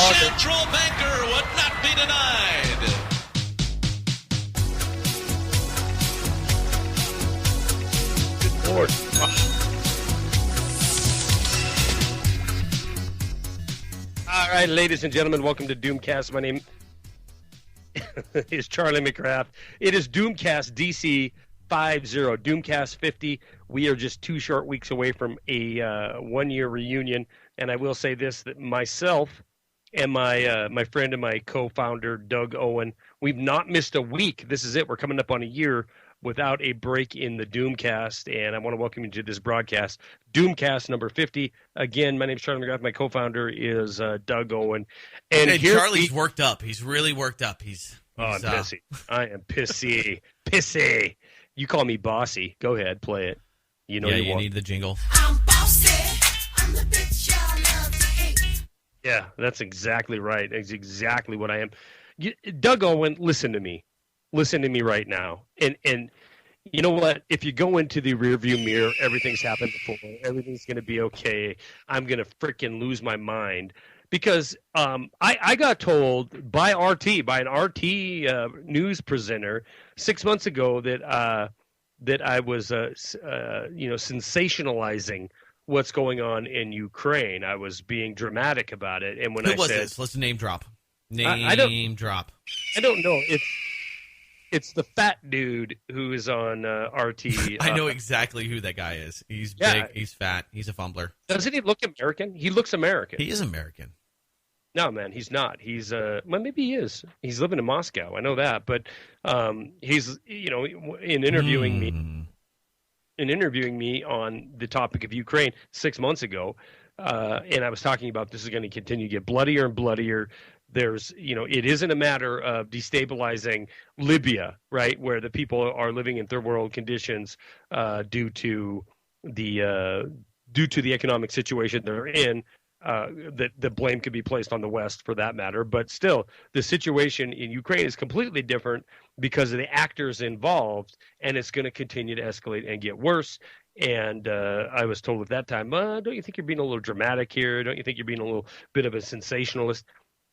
central banker would not be denied. Good Lord. All right, ladies and gentlemen, welcome to Doomcast. My name is Charlie McGrath. It is Doomcast DC 50, Doomcast 50. We are just 2 short weeks away from a 1-year reunion, and I will say this, that myself and my friend and my co-founder, Doug Owen, we've not missed a week. This is it. We're coming up on a year without a break in the Doomcast, and I want to welcome you to this broadcast, Doomcast number 50. Again, my name is Charlie McGrath. My co-founder is Doug Owen. And hey, Charlie's worked up. He's really worked up. I'm pissy. I am pissy. Pissy. You call me bossy. Go ahead, play it. You know you need the jingle. I'm bossy. I'm the bitch y'all love to hate. Yeah, that's exactly right. That's exactly what I am. Doug Owen, listen to me. Listen to me right now. And you know what? If you go into the rearview mirror, everything's happened before. Everything's going to be okay. I'm going to freaking lose my mind. Because I got told by an RT news presenter 6 months ago that I was sensationalizing what's going on in Ukraine. I was being dramatic about it. And when Who was this? Let's name drop. Drop. I don't know. It's the fat dude who is on RT. I know exactly who that guy is. He's big. He's fat. He's a fumbler. Doesn't he look American? He looks American. He is American. No, man, he's not. He's well, maybe he is. He's living in Moscow. I know that, but he's in interviewing me on the topic of Ukraine 6 months ago, and I was talking about this is going to continue to get bloodier and bloodier. There's, it isn't a matter of destabilizing Libya, right, where the people are living in third world conditions due to the economic situation they're in. That the blame could be placed on the West for that matter. But still, the situation in Ukraine is completely different because of the actors involved, and it's going to continue to escalate and get worse. And I was told at that time, don't you think you're being a little dramatic here? Don't you think you're being a little bit of a sensationalist?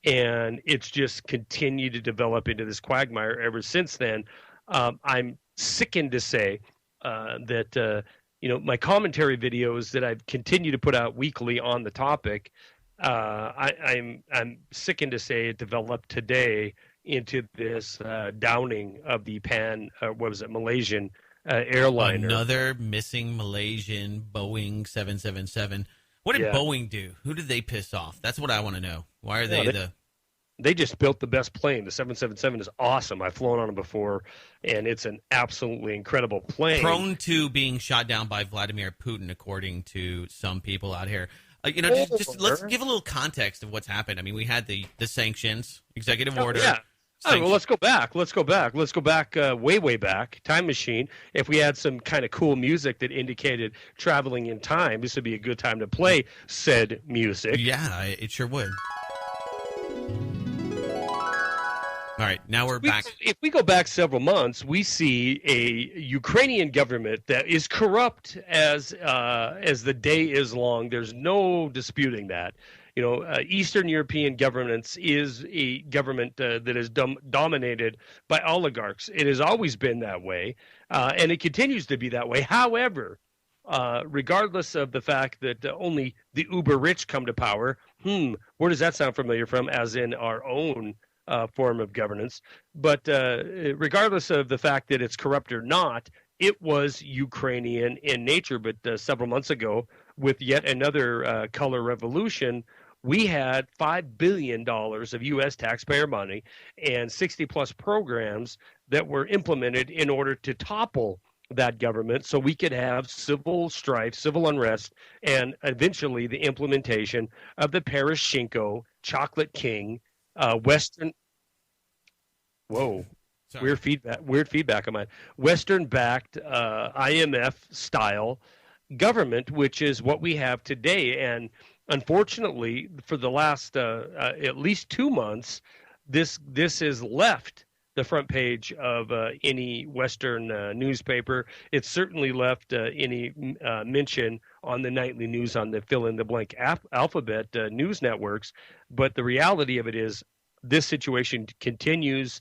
And it's just continued to develop into this quagmire ever since then. I'm sickened to say that my commentary videos that I've continued to put out weekly on the topic, I'm sickened to say it developed today into this downing of the Malaysian Airliner. Another missing Malaysian Boeing 777. What did Boeing do? Who did they piss off? That's what I want to know. Why are They just built the best plane. The 777 is awesome. I've flown on it before, and it's an absolutely incredible plane. Prone to being shot down by Vladimir Putin, according to some people out here. Just let's give a little context of what's happened. I mean, we had the sanctions, executive order. Yeah. Well, let's go back. Let's go back way back. Time machine. If we had some kind of cool music that indicated traveling in time, this would be a good time to play said music. Yeah, it sure would. All right, now we're back. If we go back several months, we see a Ukrainian government that is corrupt as the day is long. There's no disputing that. Eastern European governments is a government that is dominated by oligarchs. It has always been that way, and it continues to be that way. However, regardless of the fact that only the uber rich come to power, where does that sound familiar from? As in our own form of governance. But regardless of the fact that it's corrupt or not, it was Ukrainian in nature. But several months ago, with yet another color revolution, we had $5 billion of U.S. taxpayer money and 60-plus programs that were implemented in order to topple that government so we could have civil strife, civil unrest, and eventually the implementation of the Poroshenko Chocolate King Western. Whoa. Sorry. Weird feedback on mine. Western-backed IMF-style government, which is what we have today. And unfortunately, for the last at least 2 months, this has left the front page of any Western newspaper. It certainly left any mention on the nightly news on the fill-in-the-blank alphabet news networks. But the reality of it is this situation continues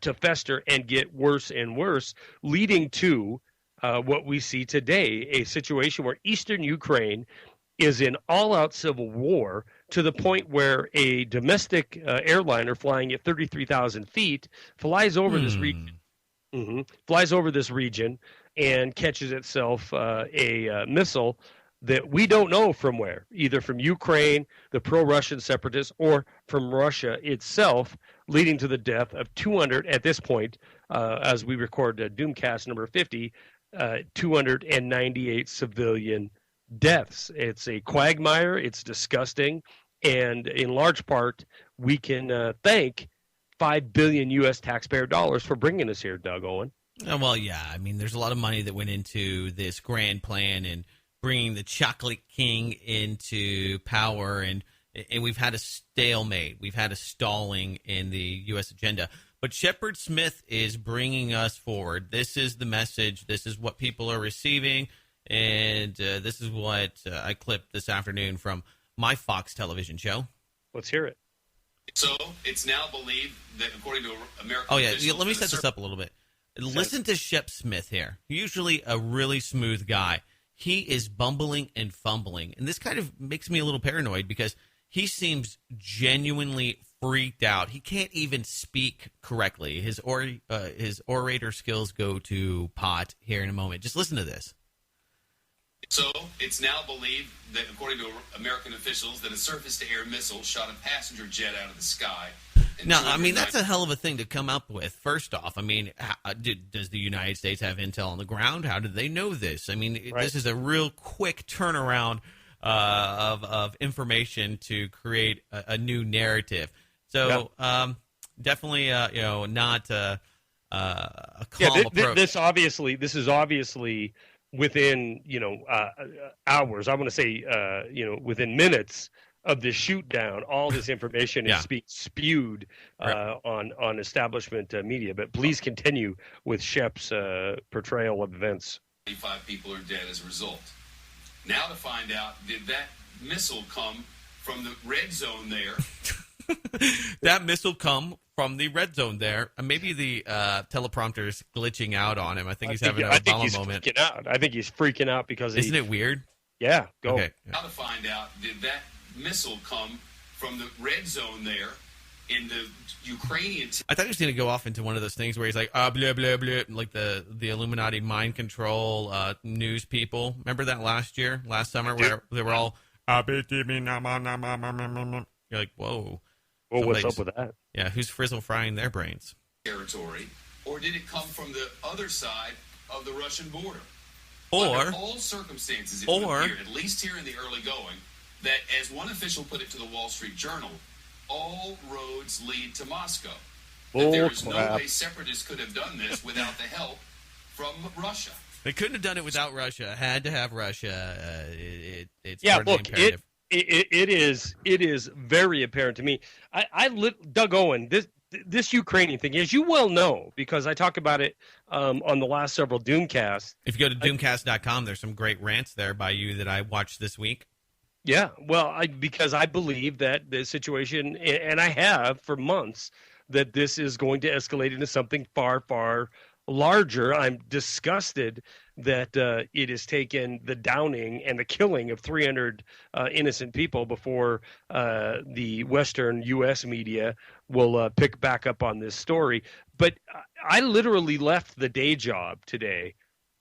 to fester and get worse and worse, leading to what we see today, a situation where eastern Ukraine is in all-out civil war to the point where a domestic airliner flying at 33,000 feet flies over this region. Flies over this region and catches itself a missile that we don't know from where, either from Ukraine, the pro-Russian separatists, or from Russia itself, leading to the death of 200, at this point, as we record Doomcast number 50, 298 civilian deaths. It's a quagmire. It's disgusting. And in large part, we can thank 5 billion U.S. taxpayer dollars for bringing us here, Doug Owen. Well, yeah. I mean, there's a lot of money that went into this grand plan and bringing the Chocolate King into power, and we've had a stalemate. We've had a stalling in the U.S. agenda. But Shepard Smith is bringing us forward. This is the message. This is what people are receiving, and this is what I clipped this afternoon from my Fox television show. Let's hear it. So it's now believed that, according to American Oh, yeah. officials, Let me set this up a little bit. Listen to Shep Smith here. Usually a really smooth guy. He is bumbling and fumbling. And this kind of makes me a little paranoid because he seems genuinely freaked out. He can't even speak correctly. His orator skills go to pot here in a moment. Just listen to this. So it's now believed that, according to American officials, that a surface-to-air missile shot a passenger jet out of the sky. Now, I mean, that's a hell of a thing to come up with. First off, I mean, does the United States have intel on the ground? How did they know this? I mean, This is a real quick turnaround of information to create a new narrative. So definitely, not a calm approach. This is obviously within hours. I want to say within minutes of the shoot down, all this information is being spewed on establishment media. But please continue with Shep's portrayal of events. 25 people are dead as a result. Now to find out, did that missile come from the red zone there? That missile come from the red zone there. Maybe the teleprompter's glitching out on him. I think he's having an Obama moment. Freaking out. I think he's freaking out because isn't it weird? Yeah, go. Okay. Now to find out, did that missile come from the red zone there in the Ukrainian... I thought he was going to go off into one of those things where he's like, blah, blah, blah, like the Illuminati mind control news people. Remember that last summer, where they were all... You're like, whoa. Well, what's up with that? Yeah, who's frizzle frying their brains? Territory, or did it come from the other side of the Russian border? Or... Under all circumstances, it would appear, at least here in the early going, that, as one official put it to the Wall Street Journal, all roads lead to Moscow. That there is no way separatists could have done this without the help from Russia. They couldn't have done it without Russia. Had to have Russia. It's yeah, part of the imperative. It is very apparent to me. Doug Owen, this Ukrainian thing, as you well know, because I talk about it on the last several Doomcasts. If you go to Doomcast.com, there's some great rants there by you that I watched this week. Yeah, well, because I believe that the situation, and I have for months, that this is going to escalate into something far, far larger. I'm disgusted that it has taken the downing and the killing of 300 innocent people before the Western U.S. media will pick back up on this story. But I literally left the day job today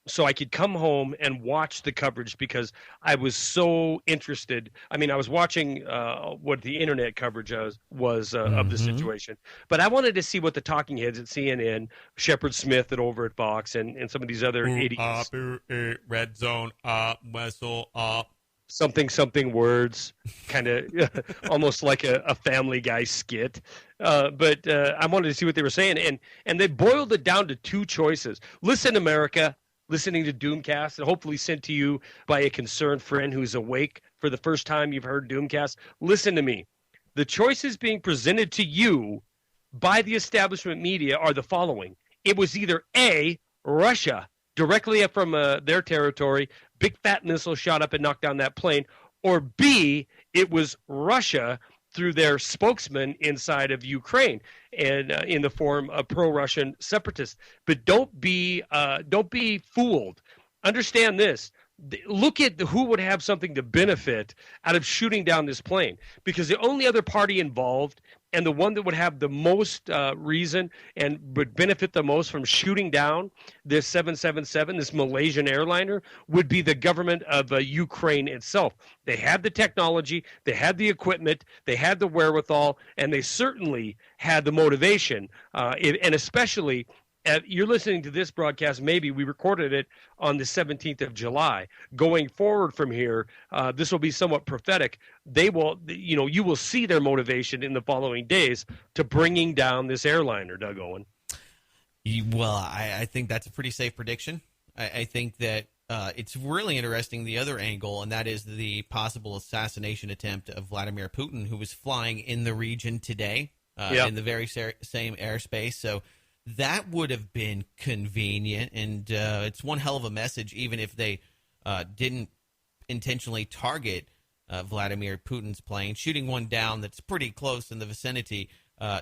so I could come home and watch the coverage because I was so interested. I mean, I was watching what the internet coverage was of the situation, but I wanted to see what the talking heads at CNN, Shepard Smith over at Fox, and some of these other idiots. Red zone, whistle, something words, kind of almost like a Family Guy skit. But I wanted to see what they were saying, and they boiled it down to two choices. Listen, America. Listening to Doomcast, and hopefully sent to you by a concerned friend who's awake for the first time you've heard Doomcast. Listen to me. The choices being presented to you by the establishment media are the following. It was either A, Russia, directly from their territory, big fat missile shot up and knocked down that plane, or B, it was Russia through their spokesman inside of Ukraine and in the form of pro-Russian separatists. But don't be fooled. Understand this. Look at who would have something to benefit out of shooting down this plane, because the only other party involved and the one that would have the most reason and would benefit the most from shooting down this 777, this Malaysian airliner, would be the government of Ukraine itself. They had the technology, they had the equipment, they had the wherewithal, and they certainly had the motivation, and especially you're listening to this broadcast, maybe we recorded it on the 17th of July. Going forward from here, this will be somewhat prophetic. They will, you will see their motivation in the following days to bringing down this airliner, Doug Owen. Well, I think that's a pretty safe prediction. I think that it's really interesting, the other angle, and that is the possible assassination attempt of Vladimir Putin, who was flying in the region today in the very same airspace. So that would have been convenient, and it's one hell of a message, even if they didn't intentionally target Vladimir Putin's plane. Shooting one down that's pretty close in the vicinity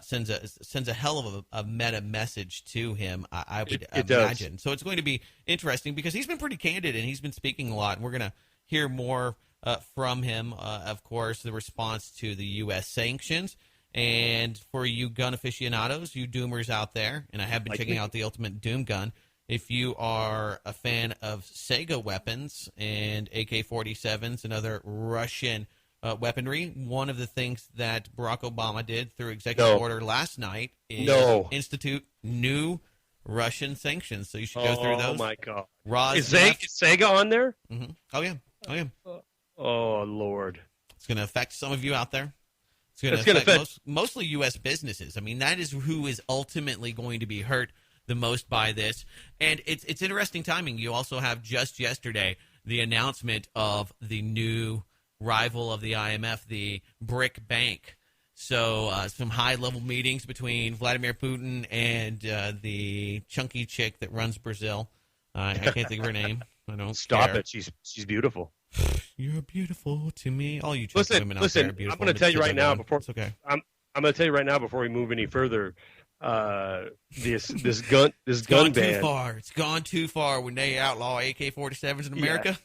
sends a hell of a meta message to him, I would imagine. So it's going to be interesting because he's been pretty candid, and he's been speaking a lot, and we're going to hear more from him, of course, the response to the U.S. sanctions. And for you gun aficionados, you doomers out there, and I have been checking out the Ultimate Doom Gun, if you are a fan of Sega weapons and AK-47s and other Russian weaponry, one of the things that Barack Obama did through executive order last night is institute new Russian sanctions. So you should go through those. Oh, my God. Is Sega on there? Mm-hmm. Oh, yeah. Oh, Lord. It's going to affect some of you out there. It's going to affect mostly U.S. businesses. I mean, that is who is ultimately going to be hurt the most by this. And it's interesting timing. You also have just yesterday the announcement of the new rival of the IMF, the BRIC Bank. So some high-level meetings between Vladimir Putin and the chunky chick that runs Brazil. I can't think of her name. I don't Stop care. it. She's beautiful. You're beautiful to me. All you chunky women out there are beautiful. I'm going to tell you right now before it's okay. I'm going to tell you right now before we move any further. This gun gone ban. Too far. It's gone too far when they outlaw AK-47s in America.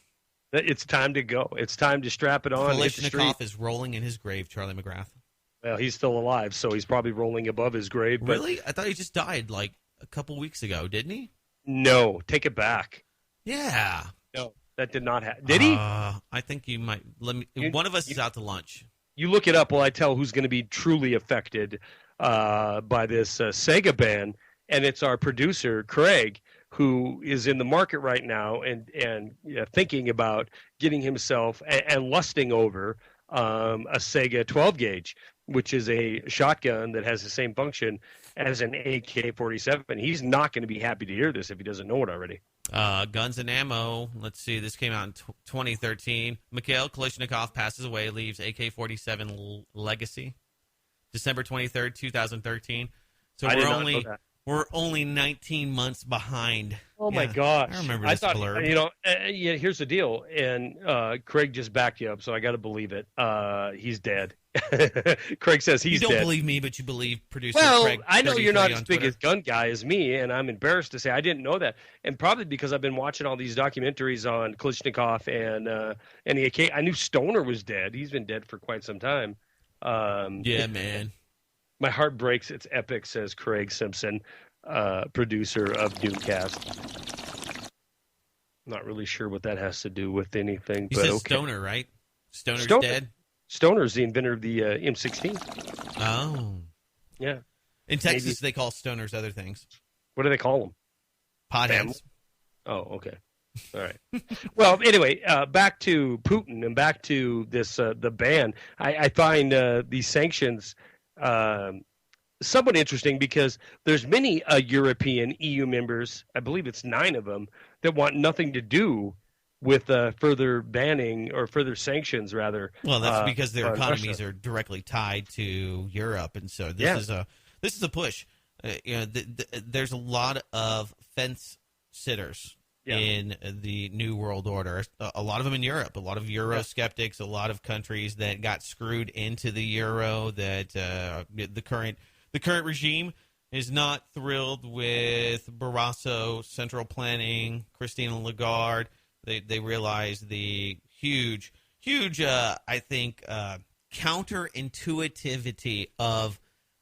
Yeah. It's time to go. It's time to strap it on. Kalashnikov is rolling in his grave, Charlie McGrath. Well, he's still alive, so he's probably rolling above his grave. But really? I thought he just died like a couple weeks ago, didn't he? No, take it back. Yeah. No, that did not happen. Did he? I think you might. One of us is out to lunch. You look it up while I tell who's going to be truly affected by this Sega ban, and it's our producer, Craig, who is in the market right now and thinking about getting himself and lusting over a Sega 12 gauge, which is a shotgun that has the same function as an AK-47. He's not going to be happy to hear this if he doesn't know it already. Guns and Ammo. Let's see. This came out in 2013. Mikhail Kalashnikov passes away, leaves AK-47 legacy. December 23rd, 2013. So we're only 19 months behind. Oh, my gosh. I remember this blurb. Here's the deal. And Craig just backed you up, so I got to believe it. He's dead. Craig says he's dead. You don't believe me, but you believe producer Craig. Well, I know you're not as big Twitter. as gun guy as me, and I'm embarrassed to say I didn't know that. And probably because I've been watching all these documentaries on Kalashnikov and the AK. I knew Stoner was dead. He's been dead for quite some time. Yeah, man. My heart breaks. It's epic, says Craig Simpson, producer of Doomcast. Not really sure what that has to do with anything. You but said okay. Stoner, right? Stoner's dead? Stoner's the inventor of the M16. Oh. Yeah. In Texas, they call stoners other things. What do they call them? Potheads. Oh, okay. All right. Well, anyway, back to Putin and back to this the ban. I find these sanctions somewhat interesting because there's many European EU members, I believe it's 9 of them, that want nothing to do with further banning or further sanctions, rather. Well, that's because their economies Russia. are directly tied to Europe, and so this this is a push. There's a lot of fence sitters in the New World Order. A lot of them in Europe. A lot of Euro skeptics. A lot of countries that got screwed into the euro. That the current regime is not thrilled with Barroso, central planning, Christine Lagarde. They realize the huge, I think, counterintuitivity of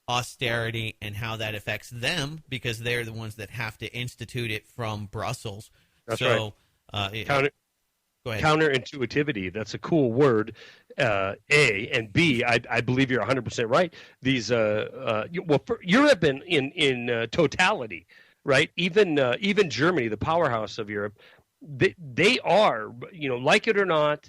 austerity and how that affects them, because they're the ones that have to institute it from Brussels. That's right. Go ahead. Counterintuitivity. That's a cool word. A and B. I believe you're 100% right. These Europe in totality, right? Even Germany, the powerhouse of Europe, they are, like it or not,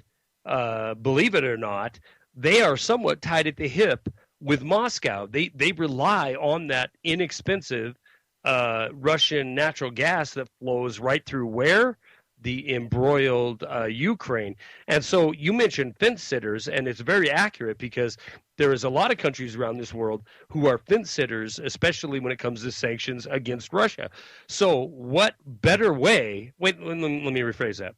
believe it or not, they are somewhat tied at the hip with Moscow. They rely on that inexpensive Russian natural gas that flows right through where? The embroiled Ukraine. And so you mentioned fence sitters, and it's very accurate, because there is a lot of countries around this world who are fence sitters, especially when it comes to sanctions against Russia. So what better way – wait, let me rephrase that.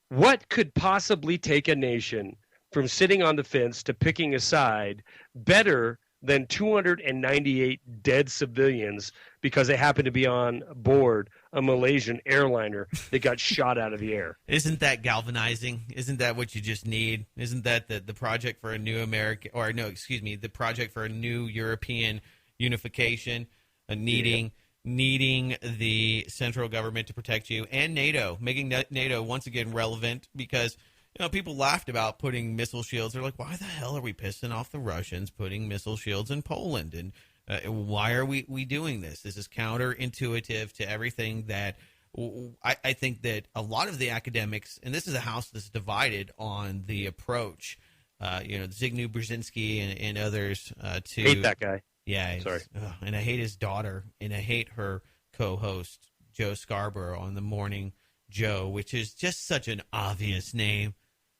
What could possibly take a nation from sitting on the fence to picking a side better than 298 dead civilians because they happen to be on board a Malaysian airliner that got shot out of the air? Isn't that galvanizing? Isn't that what you just need? Isn't that the project for a new the project for a new European unification, needing the central government to protect you, and NATO, making NATO once again relevant, because people laughed about putting missile shields. They're like, why the hell are we pissing off the Russians putting missile shields in Poland? And why are we doing this? This is counterintuitive to everything that I think that a lot of the academics, and this is a house that's divided on the approach, Zygmunt Brzezinski and others. To hate that guy. Yeah. Sorry. And I hate his daughter, and I hate her co-host, Joe Scarborough, on The Morning Joe, which is just such an obvious name.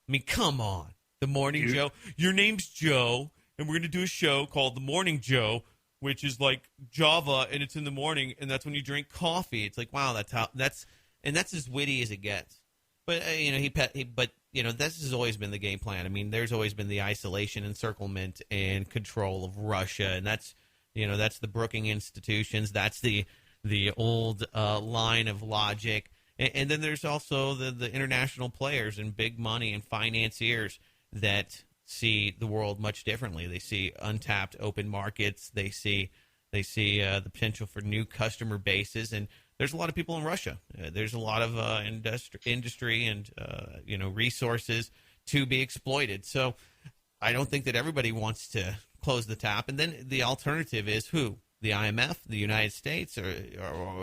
I mean, come on. The Morning Joe. Your name's Joe, and we're going to do a show called The Morning Joe, which is like Java, and it's in the morning, and that's when you drink coffee. It's like, wow, that's as witty as it gets. But this has always been the game plan. I mean, there's always been the isolation, encirclement, and control of Russia, and that's the Brookings institutions. That's the old line of logic. And then there's also the international players and big money and financiers that see the world much differently. They see untapped open markets. They see the potential for new customer bases. And there's a lot of people in Russia. There's a lot of industry and resources to be exploited. So I don't think that everybody wants to close the tap. And then the alternative is who? The IMF, the United States, or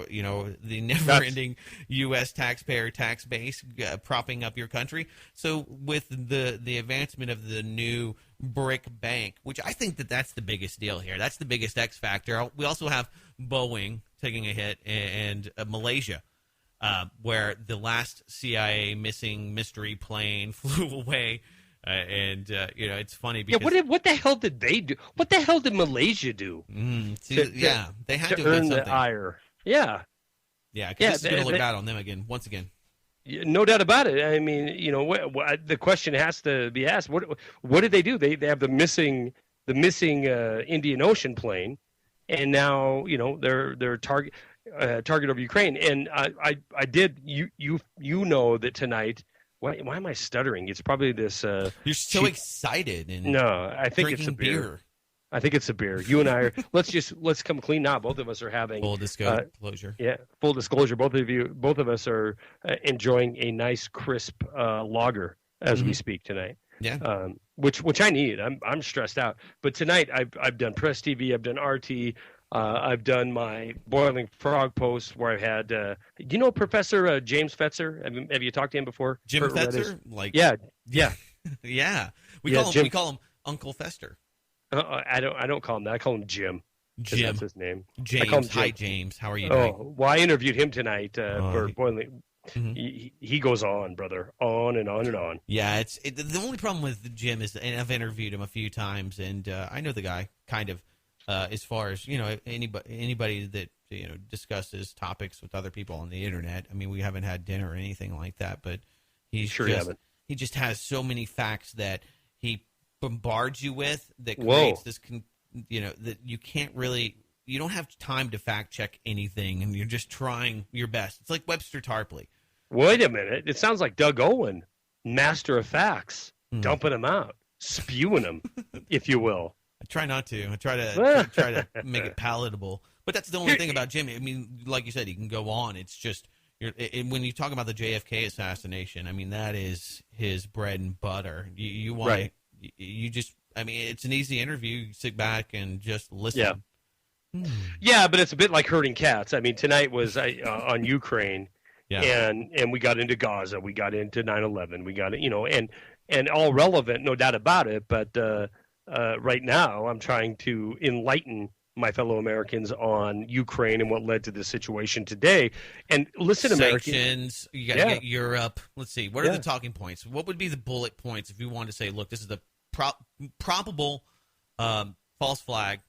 the never-ending U.S. taxpayer tax base propping up your country. So with the advancement of the new BRIC bank, which I think that's the biggest deal here. That's the biggest X factor. We also have Boeing taking a hit, and Malaysia, where the last CIA missing mystery plane flew away. It's funny because what the hell did they do? What the hell did Malaysia do? They had to earn something. The ire. Yeah, because this is going to look bad on them again, once again. No doubt about it. I mean, the question has to be asked: What did they do? They have the missing Indian Ocean plane, and now they're target over Ukraine. And I did that tonight. Why am I stuttering? It's probably this. You're so excited. And no, I think it's a beer. I think it's a beer. You and I are. let's come clean now. Both of us are having full disclosure. Full disclosure. Both of us are enjoying a nice crisp lager as we speak tonight. Yeah. Which I need. I'm stressed out. But tonight I've done Press TV. I've done RT. I've done my Boiling Frog post where I've had, Professor James Fetzer? Have you talked to him before? Jim Fetzer? Yeah. Yeah. We call him Uncle Fester. I don't call him that. I call him Jim. Jim. That's his name. James. I call him Jim. Hi, James. How are you doing? Oh, well, I interviewed him tonight for Boiling. Mm-hmm. He goes on, brother, on and on and on. Yeah, the only problem with Jim is, and I've interviewed him a few times, and I know the guy, kind of. as far as, you know, anybody that, you know, discusses topics with other people on the internet. I mean, we haven't had dinner or anything like that, but he just has so many facts that he bombards you with that creates this, you know, that you can't really, you don't have time to fact check anything, and you're just trying your best. It's like Webster Tarpley. Wait a minute. It sounds like Doug Owen, master of facts, dumping them out, spewing them, if you will. I try not to. I try to make it palatable. But that's the only thing about Jimmy. I mean, like you said, he can go on. It's just when you talk about the JFK assassination, I mean, that is his bread and butter. You want you just. I mean, it's an easy interview. You sit back and just listen. Yeah, but it's a bit like herding cats. I mean, tonight was on Ukraine, and we got into Gaza, we got into 9/11, we got it, you know, and all relevant, no doubt about it. But right now, I'm trying to enlighten my fellow Americans on Ukraine and what led to this situation today. And listen, Sanctions, you got to get Europe. Let's see, what are the talking points? What would be the bullet points if you wanted to say, look, this is the probable false flag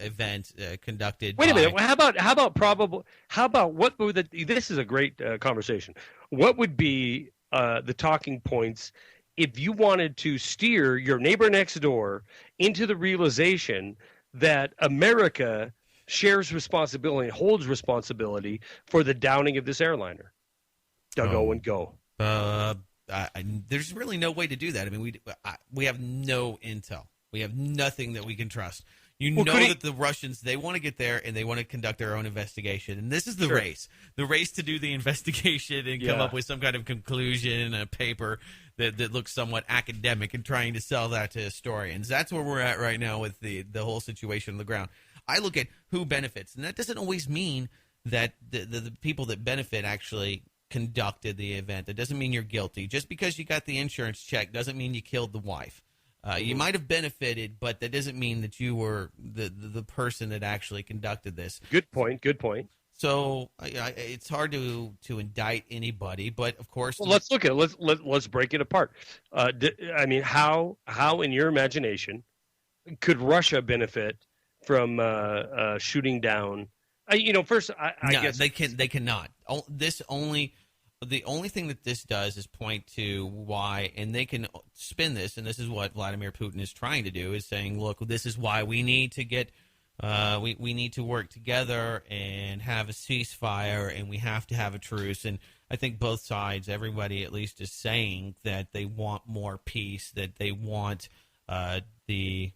event conducted. Wait a minute. How about probable? How about what would this is a great conversation. What would be the talking points if you wanted to steer your neighbor next door into the realization that America shares responsibility, holds responsibility for the downing of this airliner? Doug Owen, go. There's really no way to do that. I mean, we have no intel. We have nothing that we can trust. You know that the Russians, they want to get there and they want to conduct their own investigation. And this is the race. The race to do the investigation and come up with some kind of conclusion, a paper that looks somewhat academic, and trying to sell that to historians. That's where we're at right now with the whole situation on the ground. I look at who benefits, and that doesn't always mean that the people that benefit actually conducted the event. It doesn't mean you're guilty. Just because you got the insurance check doesn't mean you killed the wife. You might have benefited, but that doesn't mean that you were the person that actually conducted this. Good point. So it's hard to indict anybody, but of course. Well, let's look at it. Let's break it apart. I mean, how in your imagination could Russia benefit from shooting down? First, I guess they cannot. The only thing that this does is point to why, and they can spin this, and this is what Vladimir Putin is trying to do, is saying, look, this is why we need to get, we need to work together and have a ceasefire, and we have to have a truce. And I think both sides, everybody at least, is saying that they want more peace, that they want the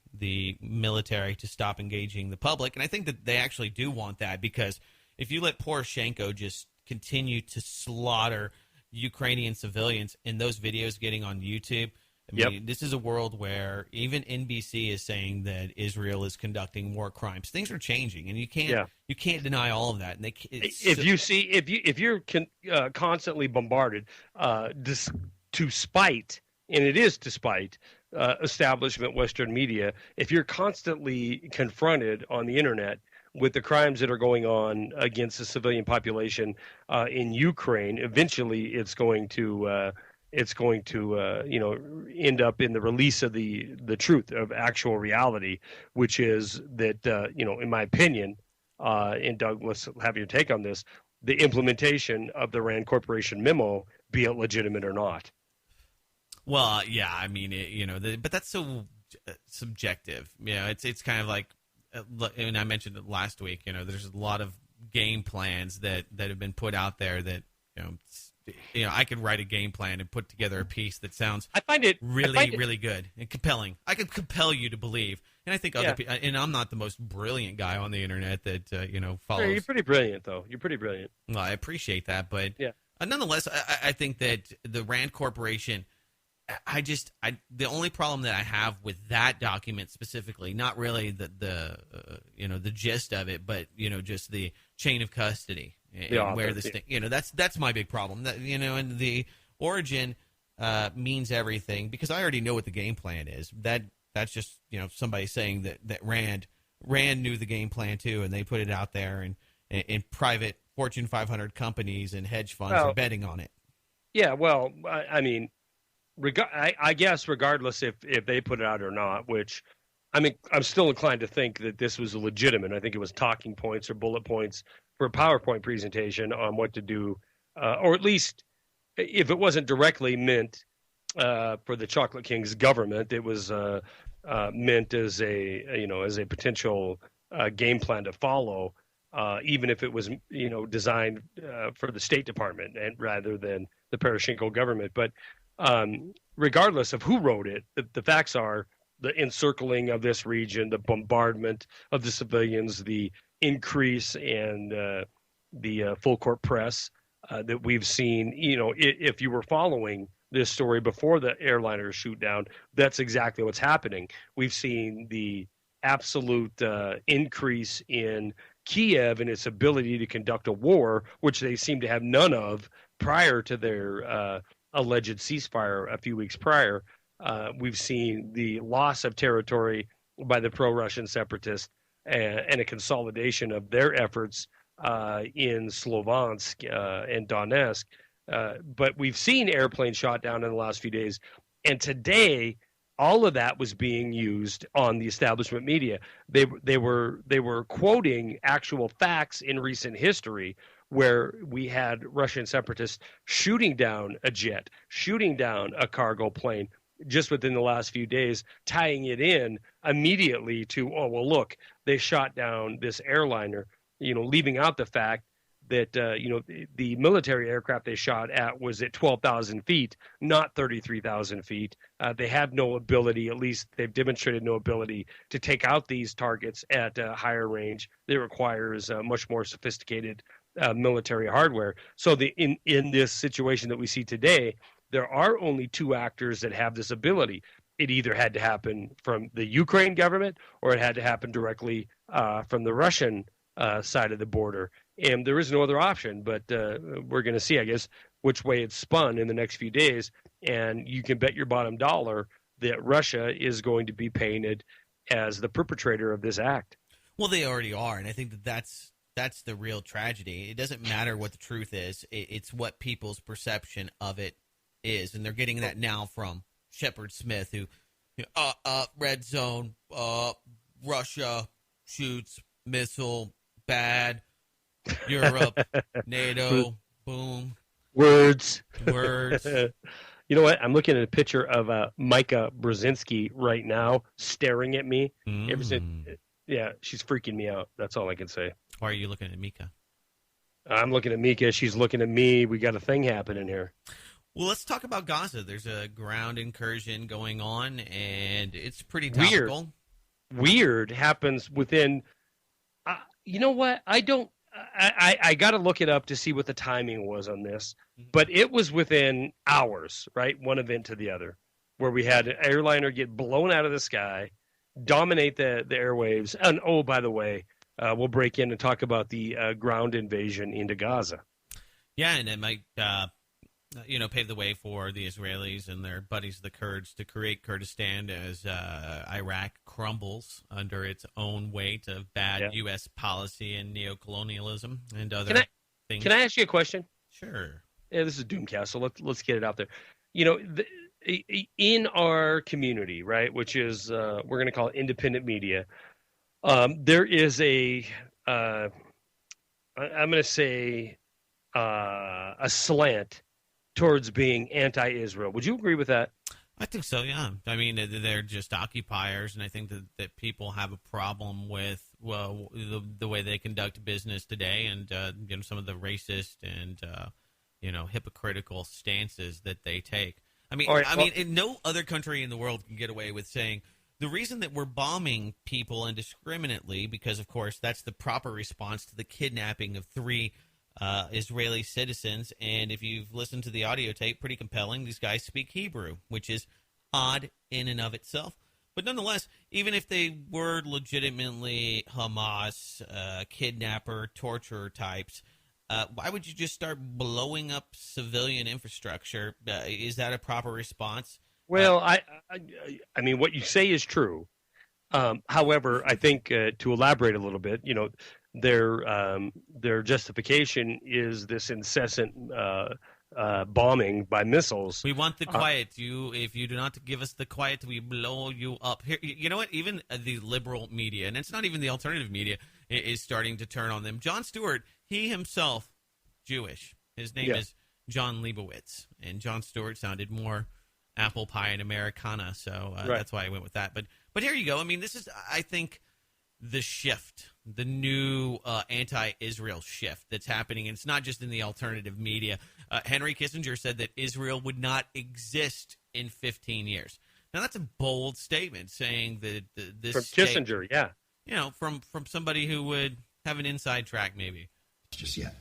military to stop engaging the public. And I think that they actually do want that, because if you let Poroshenko just continue to slaughter Ukrainian civilians in those videos getting on YouTube, I mean, this is a world where even NBC is saying that Israel is conducting war crimes. Things are changing, and you can't deny all of that. And if you're constantly bombarded to spite, and it is to spite establishment Western media, if you're constantly confronted on the internet with the crimes that are going on against the civilian population in Ukraine, eventually it's going to end up in the release of the truth of actual reality, which is that in my opinion, and Doug, let's have your take on this, the implementation of the Rand Corporation memo, be it legitimate or not. Well, yeah, I mean, but that's so subjective. It's kind of like. And I mentioned it last week, there's a lot of game plans that have been put out there that, I could write a game plan and put together a piece that sounds really good and compelling. I could compel you to believe. And I think other people, and I'm not the most brilliant guy on the internet that, follows. You're pretty brilliant, though. You're pretty brilliant. Well, I appreciate that. But nonetheless, I think that the Rand Corporation, the only problem that I have with that document specifically, not really the gist of it, but just the chain of custody and where this thing, that's my big problem. That and the origin means everything, because I already know what the game plan is. That's just somebody saying that Rand knew the game plan too, and they put it out there, and private Fortune 500 companies and hedge funds are betting on it. Yeah, well, I mean. I guess regardless if they put it out or not, which I mean, I'm still inclined to think that this was legitimate. I think it was talking points or bullet points for a PowerPoint presentation on what to do, or at least if it wasn't directly meant for the Chocolate King's government, it was meant as a potential game plan to follow, even if it was designed for the State Department and rather than the Poroshenko government. But regardless of who wrote it, the facts are the encircling of this region, the bombardment of the civilians, the increase in the full court press that we've seen. If you were following this story before the airliner shoot down, that's exactly what's happening. We've seen the absolute increase in Kiev and its ability to conduct a war, which they seem to have none of prior to their alleged ceasefire a few weeks prior. We've seen the loss of territory by the pro-Russian separatists and a consolidation of their efforts in Slovansk and Donetsk. But we've seen airplanes shot down in the last few days. And today, all of that was being used on the establishment media. They were quoting actual facts in recent history where we had Russian separatists shooting down a jet, shooting down a cargo plane just within the last few days, tying it in immediately to, oh, well, look, they shot down this airliner, leaving out the fact that, the military aircraft they shot at was at 12,000 feet, not 33,000 feet. They have no ability, at least they've demonstrated no ability to take out these targets at a higher range. It requires much more sophisticated military hardware. So in this situation that we see today, there are only two actors that have this ability. It either had to happen from the Ukraine government or it had to happen directly from the Russian side of the border. And there is no other option, but we're going to see, I guess, which way it's spun in the next few days. And you can bet your bottom dollar that Russia is going to be painted as the perpetrator of this act. Well, they already are, and I think that's the real tragedy. It doesn't matter what the truth is. It's what people's perception of it is, and they're getting that now from Shepard Smith, who, red zone, Russia shoots missile, bad, Europe, NATO, boom. Words. You know what? I'm looking at a picture of Micah Brzezinski right now, staring at me. Yeah, she's freaking me out. That's all I can say. Why are you looking at Mika? I'm looking at Mika. She's looking at me. We got a thing happening here. Well, let's talk about Gaza. There's a ground incursion going on, and it's pretty topical. Weird happens within. You know what? I got to look it up to see what the timing was on this, but it was within hours, right? One event to the other, where we had an airliner get blown out of the sky, dominate the airwaves, and oh, by the way, we'll break in and talk about the ground invasion into Gaza. Yeah, and it might, pave the way for the Israelis and their buddies, the Kurds, to create Kurdistan as Iraq crumbles under its own weight of bad U.S. policy and neocolonialism and other things. Can I ask you a question? Sure. Yeah, this is Doomcast, so let's get it out there. In our community, right, which is we're going to call it independent media, there is I'm going to say a slant towards being anti-Israel. Would you agree with that? I think so, yeah. I mean, they're just occupiers, and I think that people have a problem with, well, the way they conduct business today and, some of the racist and, hypocritical stances that they take. I mean, no other country in the world can get away with saying the reason that we're bombing people indiscriminately, because, of course, that's the proper response to the kidnapping of 3 Israeli citizens, and if you've listened to the audio tape, pretty compelling. These guys speak Hebrew, which is odd in and of itself. But nonetheless, even if they were legitimately Hamas, kidnapper, torturer types, why would you just start blowing up civilian infrastructure? Is that a proper response? Well, I mean, what you say is true. However, I think to elaborate a little bit, their justification is this incessant bombing by missiles. We want the quiet. If you do not give us the quiet, we blow you up. Here, you know what? Even the liberal media, and it's not even the alternative media, is starting to turn on them. Jon Stewart, he himself, Jewish. His name is John Leibowitz, and Jon Stewart sounded more apple pie and Americana, so that's why I went with that. But here you go. I mean, this is, I think, the shift, the new anti-Israel shift that's happening. And it's not just in the alternative media. Henry Kissinger said that Israel would not exist in 15 years. Now, that's a bold statement, saying that this from Kissinger, yeah. You know, from somebody who would have an inside track, maybe. Just yet.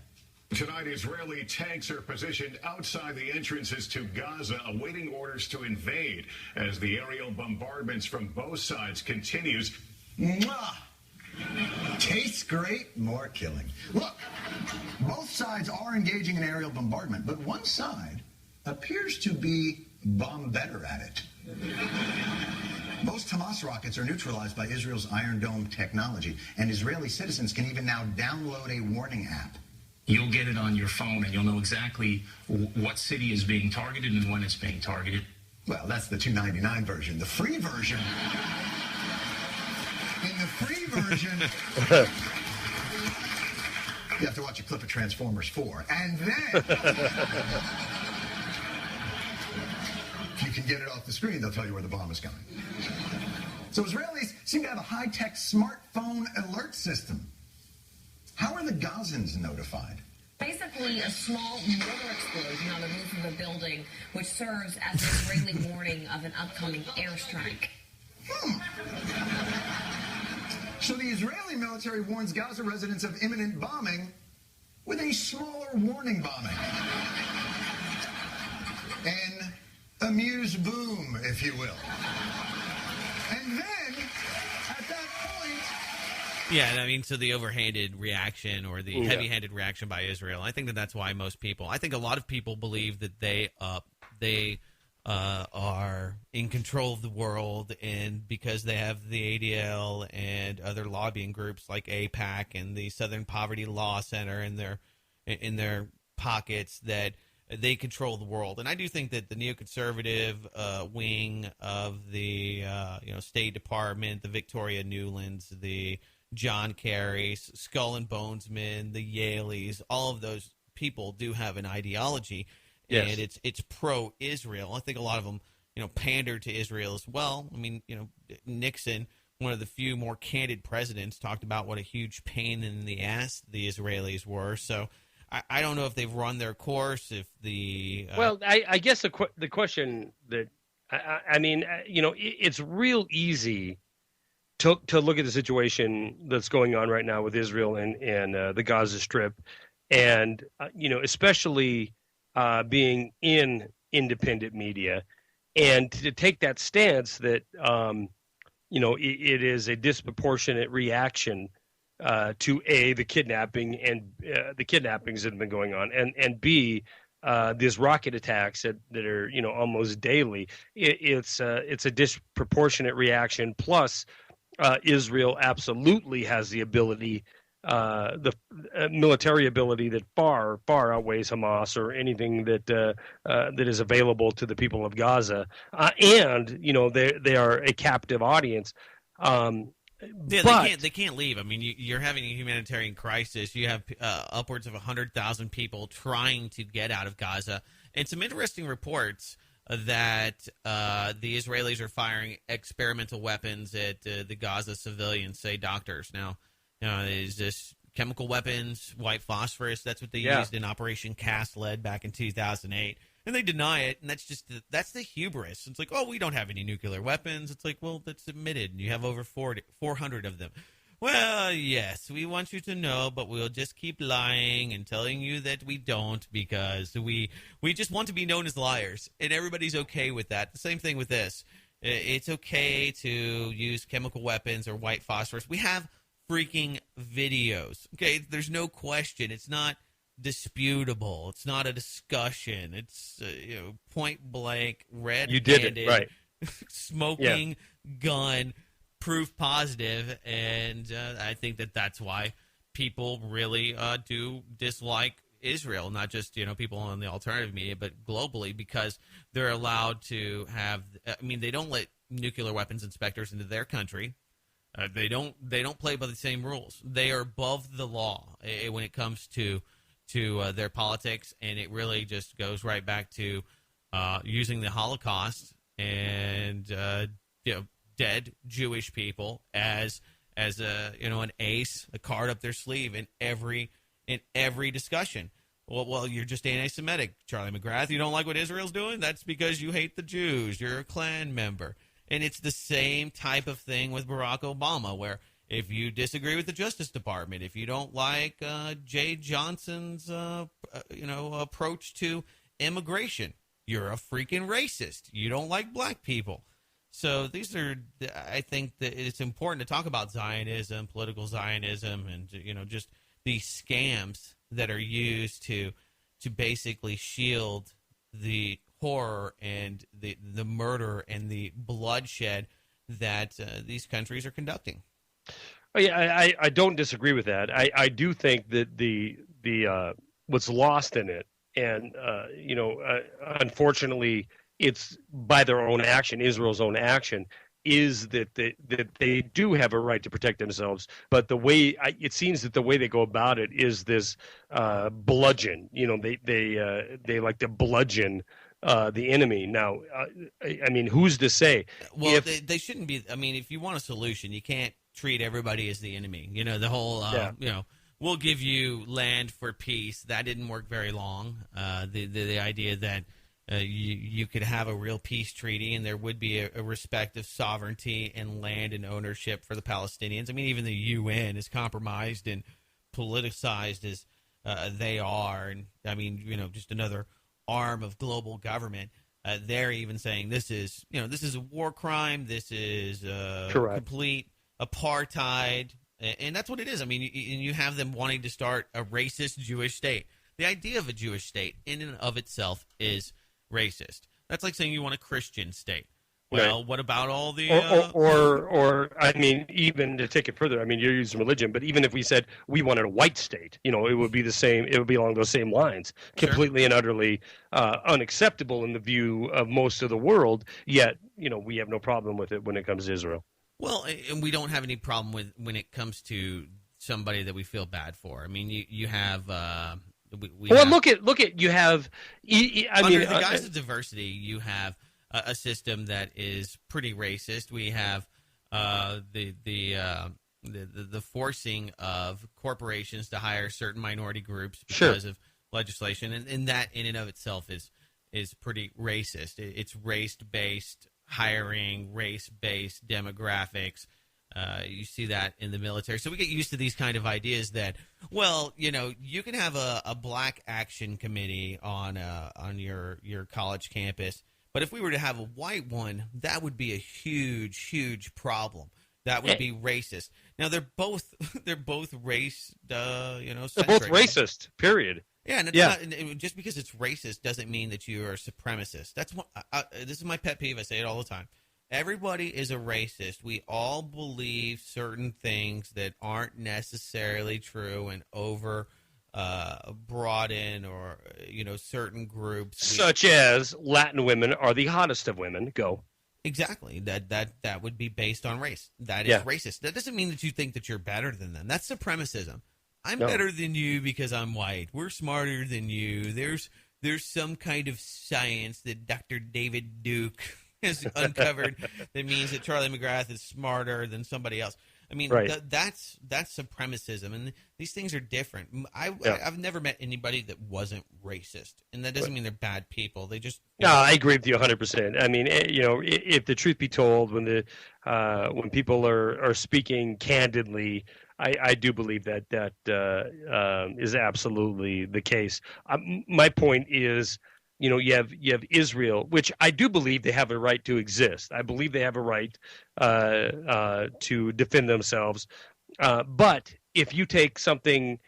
Tonight, Israeli tanks are positioned outside the entrances to Gaza, awaiting orders to invade as the aerial bombardments from both sides continues. Mwah! Tastes great, more killing. Look, both sides are engaging in aerial bombardment, but one side appears to be better at it. Most Hamas rockets are neutralized by Israel's Iron Dome technology, and Israeli citizens can even now download a warning app. You'll get it on your phone, and you'll know exactly what city is being targeted and when it's being targeted. Well, that's the $2.99 version. The free version... In the free version, you have to watch a clip of Transformers 4. And then, if you can get it off the screen, they'll tell you where the bomb is coming. So Israelis seem to have a high-tech smartphone alert system. How are the Gazans notified? Basically, a small mortar explosion on the roof of a building, which serves as an Israeli warning of an upcoming airstrike. So the Israeli military warns Gaza residents of imminent bombing with a smaller warning bombing. An amuse boom, if you will. And then, at that point... Yeah, I mean, so the overhanded reaction or the heavy-handed reaction by Israel, I think that's why most people... I think a lot of people believe that they are in control of the world, and because they have the ADL and other lobbying groups like AIPAC and the Southern Poverty Law Center in their pockets, that they control the world. And I do think that the neoconservative wing of the State Department, the Victoria Newlands, the John Kerrys, Skull and Bonesmen, the Yaleys, all of those people do have an ideology. Yes. And it's pro-Israel. I think a lot of them, pander to Israel as well. I mean, Nixon, one of the few more candid presidents, talked about what a huge pain in the ass the Israelis were. So I don't know if they've run their course. If the well, I guess the question that it's real easy to look at the situation that's going on right now with Israel and the Gaza Strip, and especially. Being in independent media, and to take that stance that it is a disproportionate reaction to the kidnapping and the kidnappings that have been going on, and B, these rocket attacks that are almost daily. It's a disproportionate reaction. Plus, Israel absolutely has the ability. The military ability that far outweighs Hamas or anything that is available to the people of Gaza, and they are a captive audience. They can't leave. I mean, you're having a humanitarian crisis. You have upwards of 100,000 people trying to get out of Gaza, and some interesting reports that the Israelis are firing experimental weapons at the Gaza civilians, say doctors. Now. Is this chemical weapons, white phosphorus? That's what they used in Operation Cast Lead back in 2008. And they deny it, and that's the hubris. It's like, oh, we don't have any nuclear weapons. It's like, well, that's admitted, and you have over 400 of them. Well, yes, we want you to know, but we'll just keep lying and telling you that we don't because we just want to be known as liars, and everybody's okay with that. The same thing with this. It's okay to use chemical weapons or white phosphorus. We have freaking videos. Okay, there's no question. It's not disputable. It's not a discussion. It's point blank, red-handed, you did it right. Smoking gun, proof positive, and I think that's why people really do dislike Israel, not just people on the alternative media, but globally, because they're allowed to have. I mean, they don't let nuclear weapons inspectors into their country. They don't play by the same rules. They are above the law when it comes to their politics, and it really just goes right back to using the Holocaust and dead Jewish people as an ace, a card up their sleeve in every discussion. Well, you're just anti-Semitic, Charlie McGrath. You don't like what Israel's doing? That's because you hate the Jews. You're a Klan member. And it's the same type of thing with Barack Obama, where if you disagree with the Justice Department, if you don't like Jay Johnson's approach to immigration, you're a freaking racist. You don't like black people. So I think that it's important to talk about Zionism, political Zionism, and just these scams that are used to basically shield the horror and the murder and the bloodshed that these countries are conducting. Oh, yeah, I don't disagree with that. I do think that the what's lost in it, and unfortunately, it's by their own action, Israel's own action, is that they do have a right to protect themselves. But the way it seems that the way they go about it is this bludgeon. They like to bludgeon the enemy. Now, I mean, who's to say? Well, they shouldn't be. I mean, if you want a solution, you can't treat everybody as the enemy. The whole, we'll give you land for peace. That didn't work very long. The idea that you could have a real peace treaty and there would be a respect of sovereignty and land and ownership for the Palestinians. I mean, even the UN is compromised and politicized as they are. And I mean, just another arm of global government. They're even saying this is a war crime. This is complete apartheid. And that's what it is. I mean, you have them wanting to start a racist Jewish state. The idea of a Jewish state in and of itself is racist. That's like saying you want a Christian state. Well, right. What about all the or I mean, even to take it further, I mean, you're using religion, but even if we said we wanted a white state, it would be the same. It would be along those same lines, completely and utterly unacceptable in the view of most of the world. Yet, we have no problem with it when it comes to Israel. Well, and we don't have any problem with when it comes to somebody that we feel bad for. I mean, you have. Look at you have. Under the guise of diversity, you have a system that is pretty racist. We have the forcing of corporations to hire certain minority groups because of legislation, and that in and of itself is pretty racist. It's race-based hiring, race-based demographics. You see that in the military. So we get used to these kind of ideas that, you can have a black action committee on your college campus, but if we were to have a white one, that would be a huge, huge problem. That would be racist. Now they're both race, they're both racist. Period. Yeah, and not, just because it's racist doesn't mean that you are a supremacist. That's what this is my pet peeve. I say it all the time. Everybody is a racist. We all believe certain things that aren't necessarily true and over broaden or certain groups. Such as Latin women are the hottest of women. Go. Exactly. That would be based on race. That is racist. That doesn't mean that you think that you're better than them. That's supremacism. I'm better than you because I'm white. We're smarter than you. There's some kind of science that Dr. David Duke has uncovered that means that Charlie McGrath is smarter than somebody else. I mean, that's supremacism, and these things are different. I've never met anybody that wasn't racist, and that doesn't mean they're bad people. They just no. I agree with you 100%. I mean, if the truth be told, when people are speaking candidly, I do believe that is absolutely the case. My point is, you have Israel, which I do believe they have a right to exist. I believe they have a right to defend themselves. But if you take something,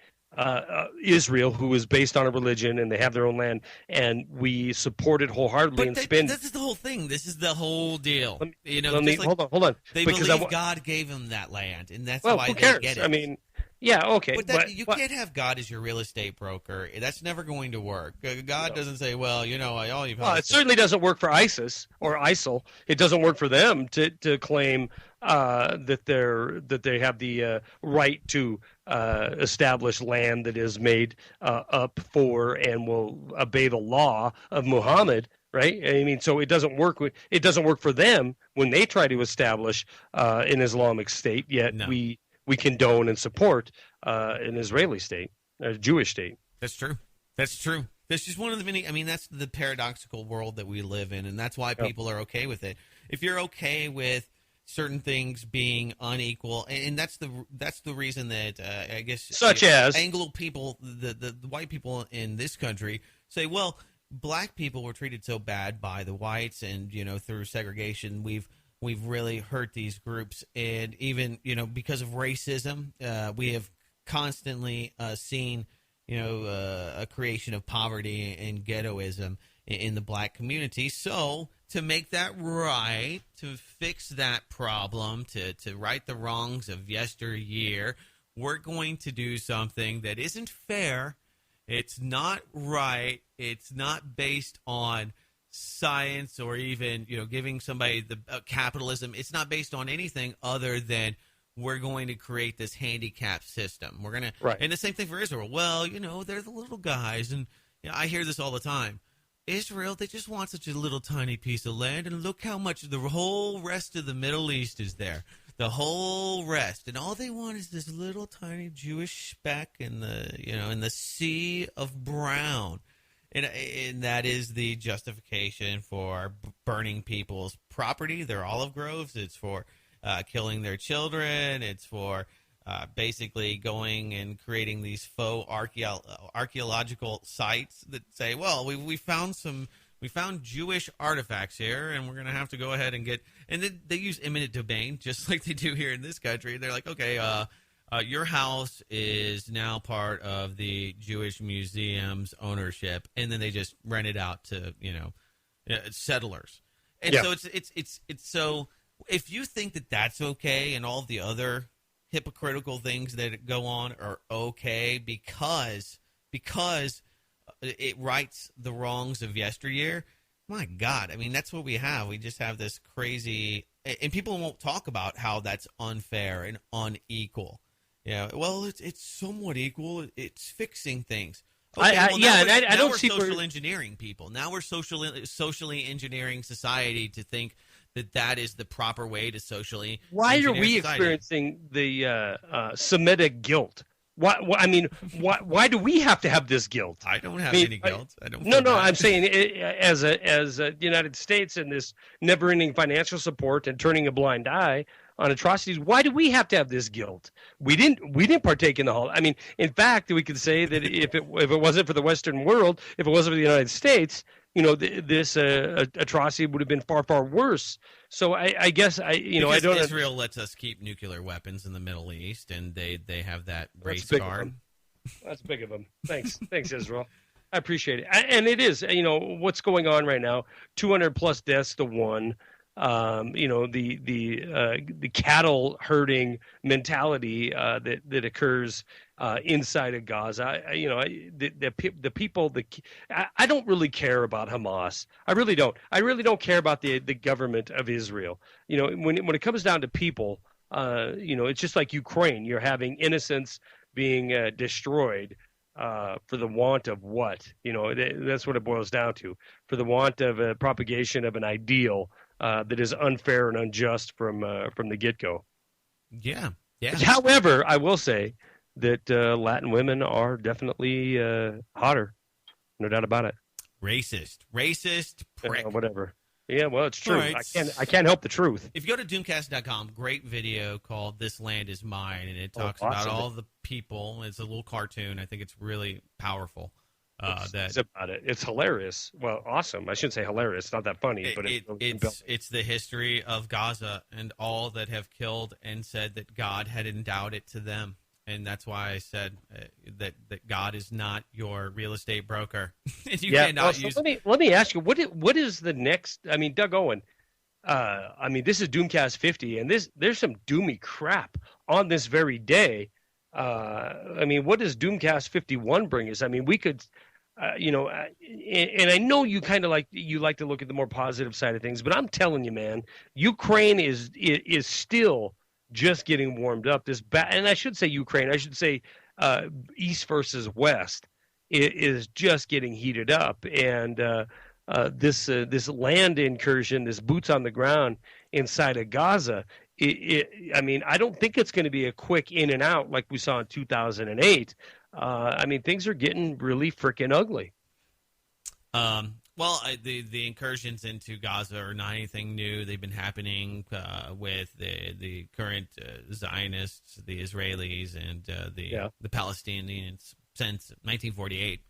Israel, who is based on a religion and they have their own land, and we support it wholeheartedly this is the whole thing. This is the whole deal. Hold on. They believe God gave them that land, and that's why they get it. I mean, Yeah, okay. But you can't have God as your real estate broker. That's never going to work. God doesn't say, well, all you've it certainly doesn't work for ISIS or ISIL. It doesn't work for them to claim that they have the right to establish land that is made up for and will obey the law of Muhammad. Right? I mean, so it doesn't work. It doesn't work for them when they try to establish an Islamic state. Yet we condone and support an Israeli state, a Jewish state. That's true. That's true. That's just one of the many. I mean, that's the paradoxical world that we live in, and that's why people are okay with it. If you're okay with certain things being unequal, and that's the reason that I guess such as Anglo people, the white people in this country say, well, black people were treated so bad by the whites, and through segregation, we've really hurt these groups, and even because of racism, we have constantly seen a creation of poverty and ghettoism in the black community. So to make that right, to fix that problem, to right the wrongs of yesteryear, we're going to do something that isn't fair. It's not right. It's not based on science or even, giving somebody the capitalism. It's not based on anything other than we're going to create this handicap system. We're going to, and the same thing for Israel. Well, they're the little guys, and I hear this all the time. Israel, they just want such a little tiny piece of land, and look how much the whole rest of the Middle East is there. The whole rest, and all they want is this little tiny Jewish speck in the sea of brown, and that is the justification for burning people's property, their olive groves. It's for killing their children. It's for basically going and creating these faux archaeological sites that say, well, we found Jewish artifacts here, and we're going to have to go ahead and get. And they use eminent domain, just like they do here in this country. They're like, okay, your house is now part of the Jewish Museum's ownership, and then they just rent it out to settlers. And so it's so if you think that that's okay, and all the other hypocritical things that go on are okay because it rights the wrongs of yesteryear. My God, I mean, that's what we have. We just have this crazy, and people won't talk about how that's unfair and unequal. Well, it's somewhat equal. It's fixing things. Okay, I don't see social engineering people. Now we're socially engineering society to think that is the proper way to socially. Why are we experiencing the Semitic guilt? Why do we have to have this guilt? I don't have any guilt. I don't. No. I'm saying as the United States and this never-ending financial support and turning a blind eye on atrocities. Why do we have to have this guilt? We didn't partake in the whole. I mean, in fact, we could say that if it wasn't for the Western world, if it wasn't for the United States, this atrocity would have been far, far worse. So I guess I don't. Israel lets us keep nuclear weapons in the Middle East, and they have that race card. That's big of them. Thanks, Israel. I appreciate it. And it is, what's going on right now. 200+ deaths to one. The cattle herding mentality that occurs inside of Gaza. The people. I don't really care about Hamas. I really don't. I really don't care about the government of Israel. When it comes down to people, it's just like Ukraine. You're having innocents being destroyed for the want of what? That's what it boils down to. For the want of a propagation of an ideal that is unfair and unjust from the get-go. Yeah. However, I will say that Latin women are definitely hotter. No doubt about it. Racist prick. Whatever. Yeah, well, it's true. Right. I can't help the truth. If you go to Doomcast.com, great video called "This Land Is Mine," and it talks about all the people. It's a little cartoon. I think it's really powerful. It's about it. It's hilarious. Well, awesome. I shouldn't say hilarious. It's not that funny, but it's the history of Gaza and all that have killed and said that God had endowed it to them, and that's why I said that God is not your real estate broker. Cannot use. Let me ask you, what is the next? I mean, Doug Owen. This is Doomcast 50, and there's some doomy crap on this very day. I mean, what does Doomcast 51 bring us? I mean, we could, and I know you kind of like to look at the more positive side of things, but I'm telling you, man, Ukraine is still just getting warmed up. And I should say Ukraine. I should say East versus West is just getting heated up, and this land incursion, this boots on the ground inside of Gaza. I mean, I don't think it's going to be a quick in and out like we saw in 2008. I mean, things are getting really freaking ugly. Well, the incursions into Gaza are not anything new. They've been happening with the current Zionists, the Israelis, and the Palestinians since 1948.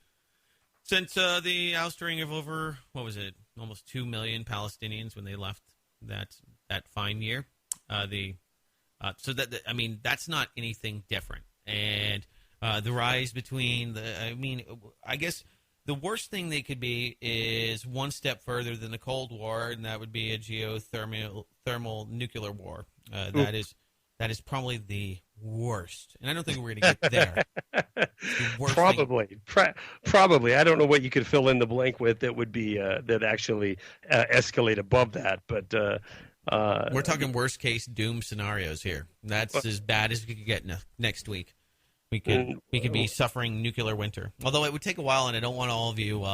Since the ousting of over, almost 2 million Palestinians when they left that fine year. So that, I mean, that's not anything different. And the rise between I guess the worst thing they could be is one step further than the Cold War, and that would be a thermal nuclear war. That is probably the worst, and I don't think we're going to get there. Probably. I don't know what you could fill in the blank with that would be that actually escalate above that, but we're talking worst case doom scenarios here. That's as bad as we could get next week. We could be suffering nuclear winter. Although it would take a while, and I don't want all of you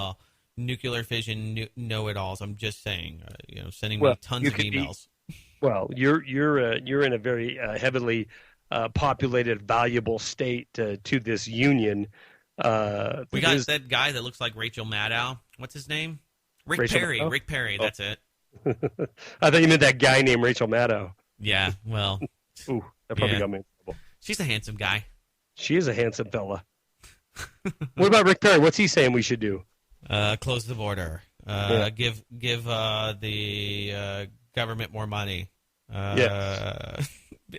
nuclear fission know-it-alls. I'm just saying, sending me tons of emails. You're in a very heavily populated, valuable state to this union. We got that guy that looks like Rachel Maddow. What's his name? Rick Perry. Rick Perry. That's it. I thought you meant that guy named Rachel Maddow. Yeah. Well. Ooh, that probably got me in trouble. She's a handsome guy. She is a handsome fella. What about Rick Perry? What's he saying we should do? Close the border. Give the government more money.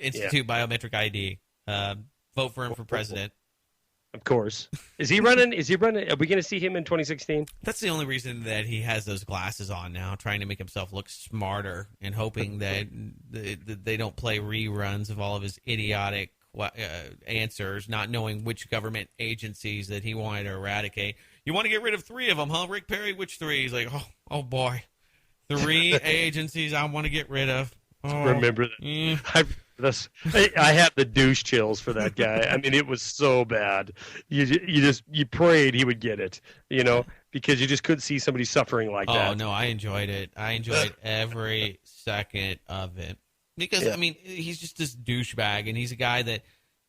Institute biometric ID. Vote for him for president. Of course. Is he running? Are we going to see him in 2016? That's the only reason that he has those glasses on now, trying to make himself look smarter and hoping that they don't play reruns of all of his idiotic answers, not knowing which government agencies that he wanted to eradicate. You want to get rid of 3 of them, huh, Rick Perry? Which 3? He's like, oh boy, 3 agencies I want to get rid of. Oh, remember that? Yeah. I have the douche chills for that guy. I mean, it was so bad. You prayed he would get it, because you just couldn't see somebody suffering like that. Oh no, I enjoyed it. I enjoyed every second of it because I mean, he's just this douchebag, and he's a guy that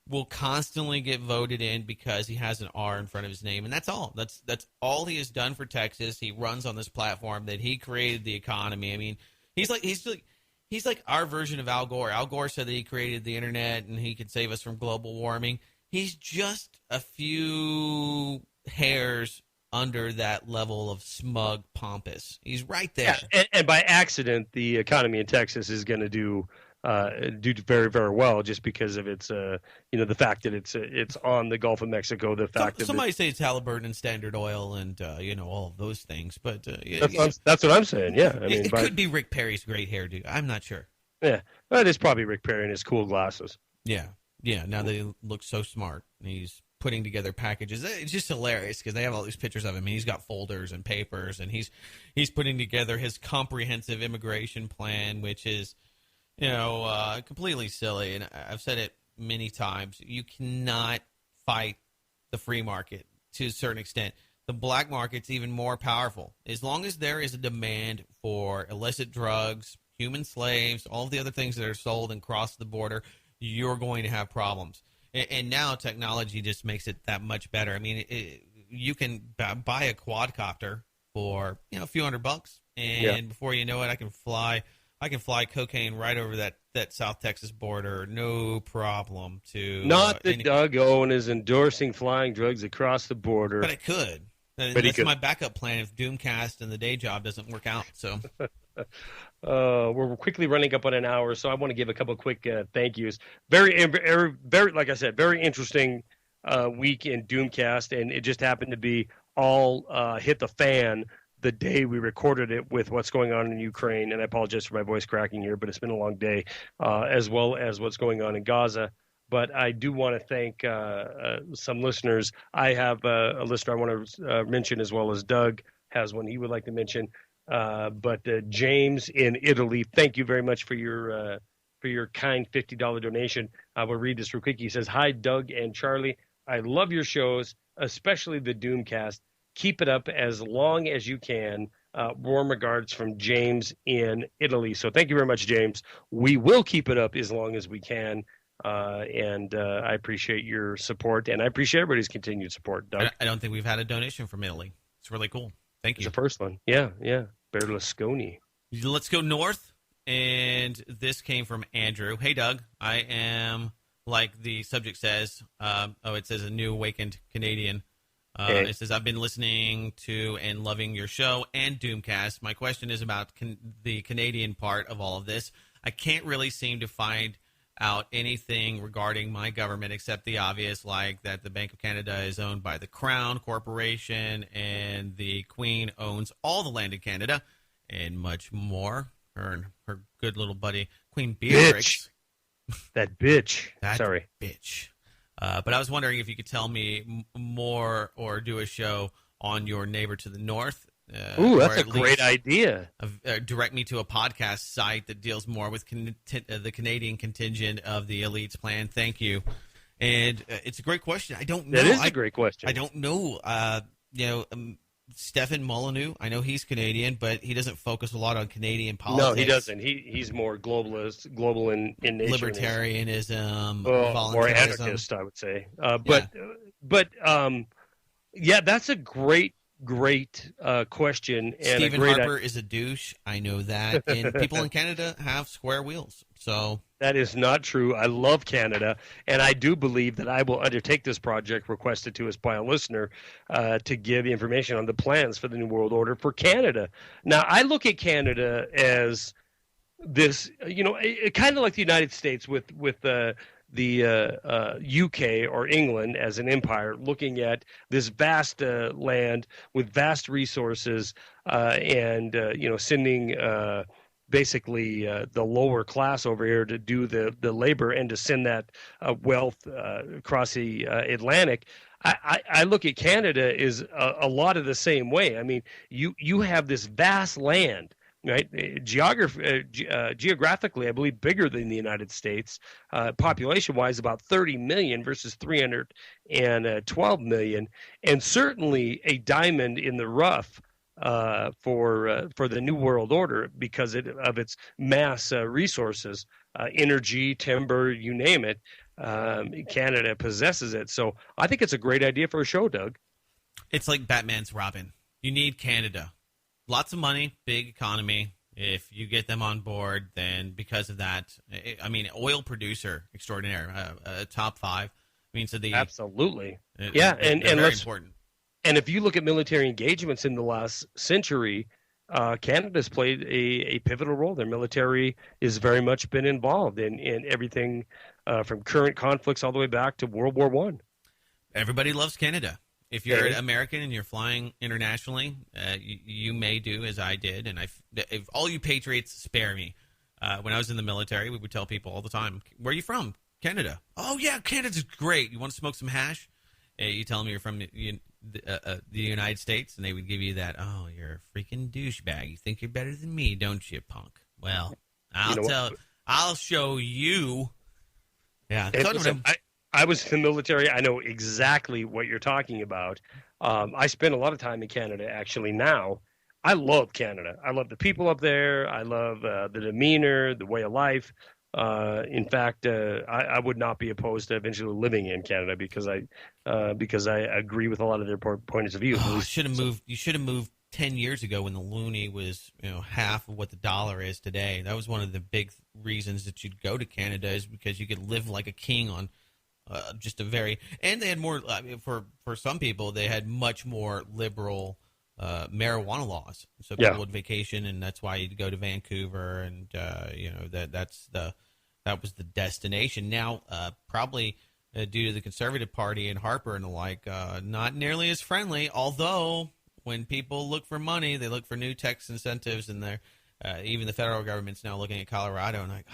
will constantly get voted in because he has an R in front of his name, and that's all. That's all he has done for Texas. He runs on this platform that he created the economy. I mean, he's like our version of Al Gore. Al Gore said that he created the internet and he could save us from global warming. He's just a few hairs under that level of smug pompous. He's right there. Yeah, and by accident, the economy in Texas is going to do very, very well just because of its the fact that it's on the Gulf of Mexico. The fact that somebody say it's Halliburton and Standard Oil and all of those things, but that's what I'm saying. Yeah, I mean, it could be Rick Perry's great hairdo. I'm not sure. Yeah, well, it is probably Rick Perry and his cool glasses. Yeah. Now they look so smart. He's putting together packages. It's just hilarious because they have all these pictures of him. He's got folders and papers, and he's putting together his comprehensive immigration plan, which is completely silly. And I've said it many times. You cannot fight the free market to a certain extent. The black market's even more powerful. As long as there is a demand for illicit drugs, human slaves, all of the other things that are sold and cross the border, you're going to have problems. And now technology just makes it that much better. I mean, you can buy a quadcopter for a few $100, and before you know it, I can fly cocaine right over that South Texas border, no problem. Not that Doug Owen is endorsing flying drugs across the border, but it could. That's my backup plan if Doomcast and the day job doesn't work out. So. We're quickly running up on an hour, so I want to give a couple of quick thank yous. Very, like I said, very interesting week in Doomcast, and it just happened to be all hit the fan the day we recorded it with what's going on in Ukraine. And I apologize for my voice cracking here, but it's been a long day, as well as what's going on in Gaza. But I do want to thank some listeners. I have a listener I want to mention, as well as Doug has one he would like to mention. But James in Italy, thank you very much for your kind $50 donation. I will read this real quick. He says, "Hi, Doug and Charlie. I love your shows, especially the Doomcast. Keep it up as long as you can. Warm regards from James in Italy." So thank you very much, James. We will keep it up as long as we can. And I appreciate your support, and I appreciate everybody's continued support, Doug. I don't think we've had a donation from Italy. It's really cool. Thank you. It's the first one. Yeah. Berlusconi. Let's go north. And this came from Andrew. "Hey, Doug. I am, like the subject says, it says a new awakened Canadian. It says, I've been listening to and loving your show and Doomcast. My question is about the Canadian part of all of this. I can't really seem to find out anything regarding my government except the obvious, like that the Bank of Canada is owned by the Crown Corporation and the Queen owns all the land in Canada and much more. Her and her good little buddy, Queen Beatrix." That bitch. Sorry. Bitch. But I was wondering if you could tell me more or do a show on your neighbor to the north. Ooh, that's a great idea. Direct me to a podcast site that deals more with the Canadian contingent of the Elites plan. Thank you. And it's a great question. I don't know. That is a great question. I don't know. Stefan Molyneux, I know he's Canadian, but he doesn't focus a lot on Canadian politics. No, he doesn't. He's more global in nature. Libertarianism, or anarchist, I would say. But that's a great question. And Stephen Harper is a douche. I know that. And people in Canada have square wheels. So that is not true. I love Canada, and I do believe that I will undertake this project requested to us by a listener to give information on the plans for the New World Order for Canada. Now, I look at Canada as this, kind of like the United States with the UK or England as an empire, looking at this vast land with vast resources and sending basically the lower class over here to do the labor and to send that wealth across the Atlantic. I look at Canada as a lot of the same way. I mean, you have this vast land, right? Geographically, I believe bigger than the United States, population-wise, about 30 million versus 312 million, and certainly a diamond in the rough for the New World Order because of its mass resources, energy, timber, you name it. Canada possesses it. So I think it's a great idea for a show, Doug. It's like Batman's Robin. You need Canada. Lots of money, big economy. If you get them on board, then because of that, oil producer extraordinaire, top 5. Absolutely. And very important. And if you look at military engagements in the last century, Canada's played a pivotal role. Their military has very much been involved in everything from current conflicts all the way back to World War I. Everybody loves Canada. If you're an American and you're flying internationally, you may do as I did. And if all you patriots spare me. When I was in the military, we would tell people all the time, "Where are you from?" "Canada." "Oh, yeah, Canada's great. You want to smoke some hash?" You tell them you're from the United States, and they would give you that, "Oh, you're a freaking douchebag. You think you're better than me, don't you, punk?" Well, I'll show you. Yeah. I was in the military. I know exactly what you're talking about. I spend a lot of time in Canada, actually, now. I love Canada. I love the people up there. I love the demeanor, the way of life. In fact, I would not be opposed to eventually living in Canada because I agree with a lot of their points of view. You should have moved 10 years ago when the loonie was half of what the dollar is today. That was one of the big reasons that you'd go to Canada, is because you could live like a king on and they had more. For some people, they had much more liberal marijuana laws. So people would vacation, and that's why you'd go to Vancouver, and that was the destination. Now, probably due to the Conservative Party and Harper and the like, not nearly as friendly. Although, when people look for money, they look for new tax incentives, and even the federal government's now looking at Colorado and like,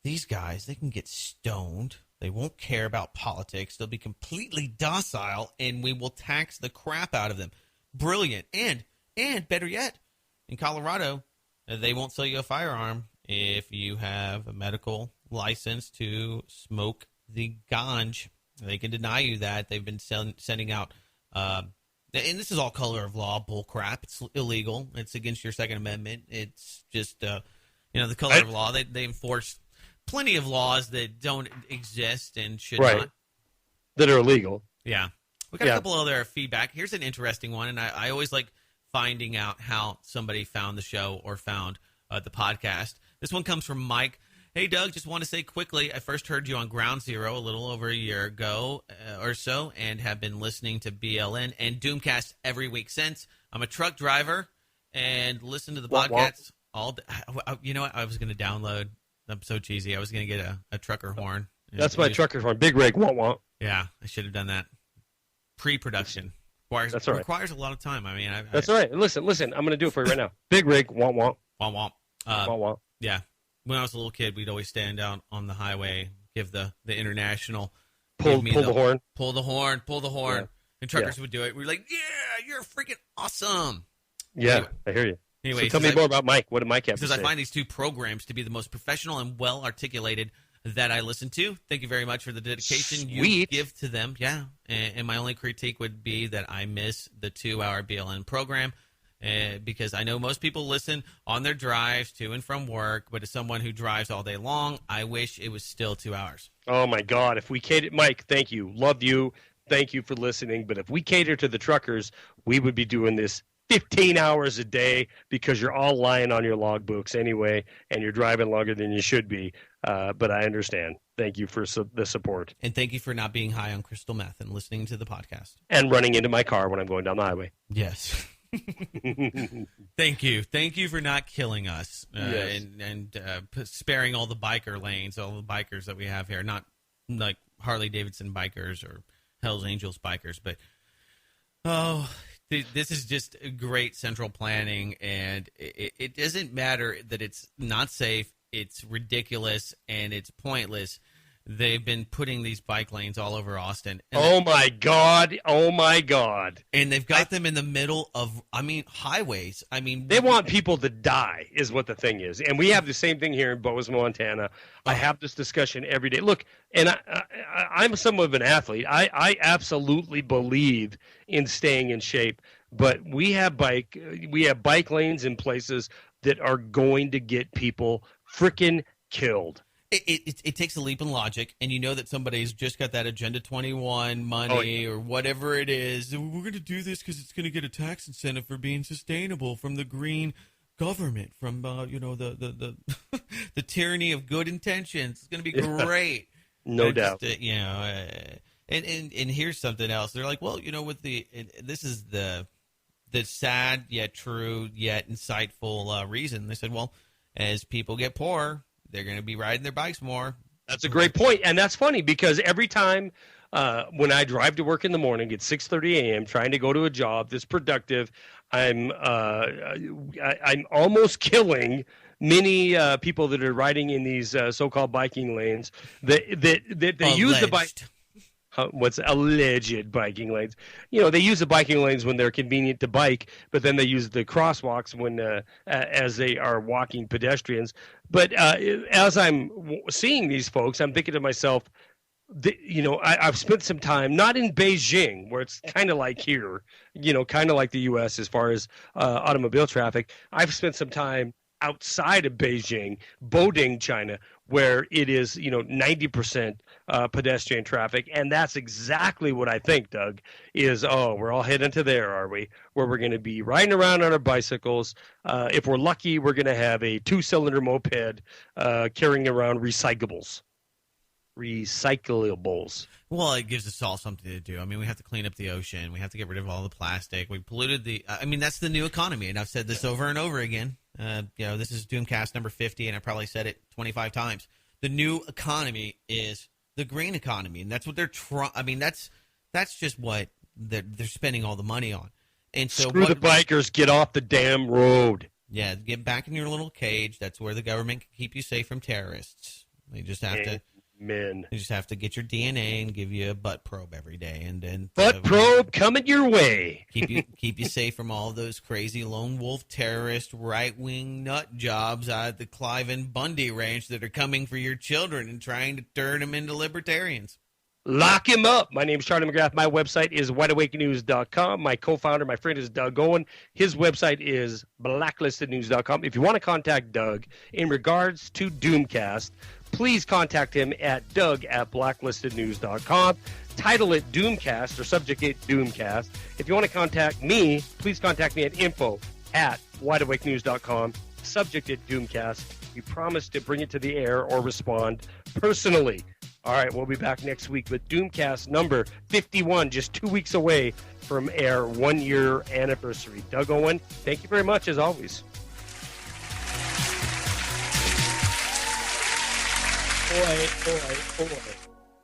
these guys, they can get stoned They won't care about politics. They'll be completely docile, and we will tax the crap out of them. Brilliant. And better yet, in Colorado, they won't sell you a firearm if you have a medical license to smoke the ganj. They can deny you that. They've been sending out, and this is all color of law bull crap. It's illegal. It's against your Second Amendment. It's just, the color of law. They enforce plenty of laws that don't exist and should not. That are illegal. Yeah. We got a couple other feedback. Here's an interesting one, and I always like finding out how somebody found the show or found the podcast. This one comes from Mike. Hey, Doug, just want to say quickly, I first heard you on Ground Zero a little over a year ago or so and have been listening to BLN and Doomcast every week since. I'm a truck driver and listen to the podcast all day. You know what? I was going to download. I'm so cheesy. I was going to get a trucker horn. That's my trucker horn. Big rig, womp. Yeah, I should have done that. Pre-production. Requires a lot of time. I mean, that's all right. Listen. I'm going to do it for you right now. Big rig, womp. Womp. Yeah. When I was a little kid, we'd always stand down on the highway, give the international pull the horn. Pull the horn. Yeah. And truckers would do it. We're like, yeah, you're freaking awesome. Yeah, anyway, I hear you. Anyway, so tell me more about Mike. What did Mike have to say? I find these two programs to be the most professional and well-articulated that I listen to. Thank you very much for the dedication you give to them. Yeah, and my only critique would be that I miss the 2-hour BLN program. Because I know most people listen on their drives to and from work, but as someone who drives all day long, I wish it was still 2 hours. Oh, my God. If we cater, Mike, thank you. Love you. Thank you for listening. But if we cater to the truckers, we would be doing this 15 hours a day because you're all lying on your logbooks anyway, and you're driving longer than you should be. But I understand. Thank you for the support. And thank you for not being high on crystal meth and listening to the podcast. And running into my car when I'm going down the highway. Yes. Thank you for not killing us and sparing all the biker lanes, all the bikers that we have here, not like Harley Davidson bikers or Hells Angels bikers, but this is just great central planning, and it doesn't matter that it's not safe, it's ridiculous, and it's pointless. They've been putting these bike lanes all over Austin. Oh, my God. And they've got them in the middle of, highways. They want people to die is what the thing is. And we have the same thing here in Bozeman, Montana. I have this discussion every day. Look, and I'm somewhat of an athlete. I absolutely believe in staying in shape. But we have bike lanes in places that are going to get people freaking killed. It takes a leap in logic, and you know that somebody's just got that Agenda 21 money or whatever it is. We're going to do this because it's going to get a tax incentive for being sustainable from the green government, from the tyranny of good intentions. It's going to be great. No doubt. And here's something else. They're like, well, this is the sad yet true yet insightful reason. They said, well, as people get poorer, they're going to be riding their bikes more. That's a great point. And that's funny because every time when I drive to work in the morning at 6:30 a.m. trying to go to a job that's productive, I'm almost killing many people that are riding in these so-called biking lanes that they use the bike. What's alleged biking lanes? They use the biking lanes when they're convenient to bike, but then they use the crosswalks when as they are walking pedestrians. But as I'm seeing these folks, I'm thinking to myself, I've spent some time not in Beijing, where it's kind of like here, kind of like the U.S. as far as automobile traffic. I've spent some time outside of Beijing, Boding, China, where it is 90% pedestrian traffic, and that's exactly what I think, Doug, is we're all heading to there, are we, where we're going to be riding around on our bicycles. If we're lucky, we're going to have a 2-cylinder moped carrying around recyclables. Well, it gives us all something to do. We have to clean up the ocean. We have to get rid of all the plastic. We polluted that's the new economy, and I've said this over and over again. This is Doomcast number 50, and I probably said it 25 times. The new economy is the green economy, and that's what they're trying. That's just what they're spending all the money on. And so screw the bikers, get off the damn road. Yeah, get back in your little cage. That's where the government can keep you safe from terrorists. They just have to Men. You just have to get your DNA and give you a butt probe every day, and then butt probe coming your way. keep you safe from all those crazy lone wolf terrorist right wing nut jobs at the Clive and Bundy ranch that are coming for your children and trying to turn them into libertarians. Lock him up. My name is Charlie McGrath. My website is wideawakenews.com. My co-founder, my friend, is Doug Owen. His website is blacklistednews.com. If you want to contact Doug in regards to Doomcast, please contact him at doug@blacklistednews.com. Title it Doomcast or subject it Doomcast. If you want to contact me, please contact me at info@wideawakenews.com. Subject it Doomcast. You promise to bring it to the air or respond personally. All right, we'll be back next week with Doomcast number 51, just 2 weeks away from our 1 year anniversary. Doug Owen, thank you very much as always. Boy.